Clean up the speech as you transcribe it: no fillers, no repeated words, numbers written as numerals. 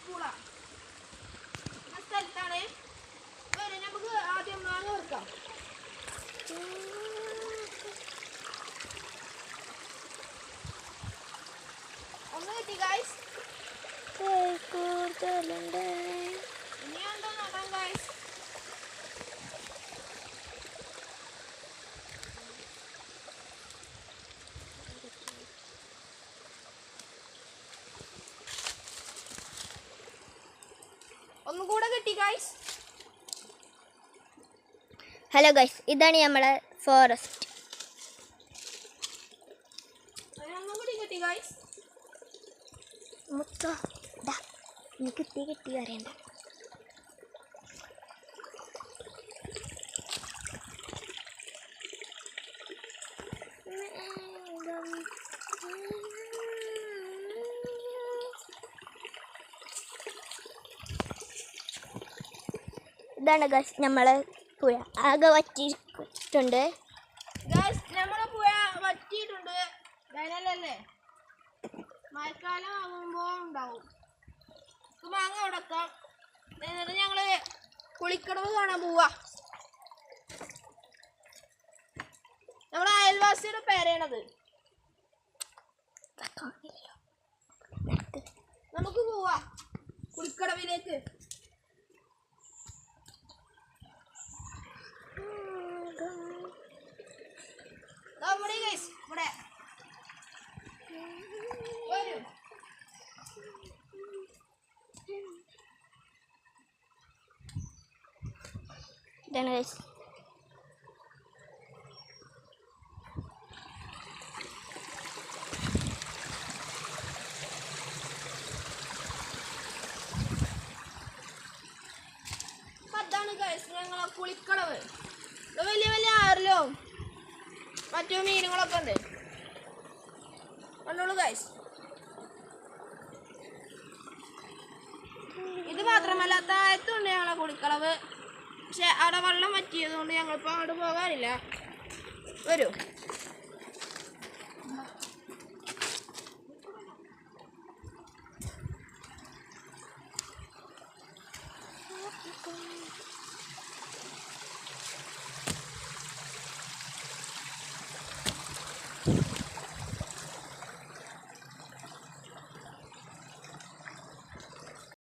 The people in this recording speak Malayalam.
പൂള സ്ഥലത്താണ്. നമുക്ക് ആദ്യം മാങ്ങ വെക്കാം. ഒന്ന് കിട്ടി ഗൈസ്. ഇനി എന്താ നോക്കാം ഗൈസ്. ഒന്നും കൂടെ കിട്ടി ഗൈസ്. ഹലോ ഗൈസ്, ഇതാണ് നമ്മളെ ഫോറസ്റ്റ്. ഒന്നും കൂടി കിട്ടി ഗൈസ്. മുത്തോ എനിക്ക് കിട്ടി അറിയണ്ട. ഇതാണ് ഗൈസ് നമ്മളെ പുഴ. ആകെ വറ്റിയിട്ടുണ്ട് ഗൈസ്. നമ്മളെ പുഴ വറ്റിയിട്ടുണ്ട്. വേനലല്ലേ, മഴക്കാലം ആകുമ്പോൾ ഉണ്ടാവും. മാങ്ങ ഉടക്കാം. എന്നിട്ട് ഞങ്ങള് കുളിക്കടവ് കാണാൻ പോവാ. നമ്മളെ അയൽവാസിയുടെ പേരാണത്. നമുക്ക് പോവാ കുളിക്കടവിലേക്ക്. ഇവിടെ ഗൈസ്, ഇവിടെ വരൂ. ഇതാണ് ഗൈസ്. അതാണ് ഗൈസ് ഞങ്ങളെ കുളിക്കടവ്. വലിയ വലിയ ആറിലോ മറ്റു മീനുകളൊക്കെ ഉണ്ട്. കണ്ടോളൂ ഗൈസ്. ഇത് മാത്രമല്ല താഴത്തുണ്ട് ഞങ്ങളെ കുളിക്കളവ്. പക്ഷെ അവിടെ വെള്ളം വറ്റിയതുകൊണ്ട് ഞങ്ങളിപ്പോൾ അങ്ങോട്ട് പോകാറില്ല. വരൂ.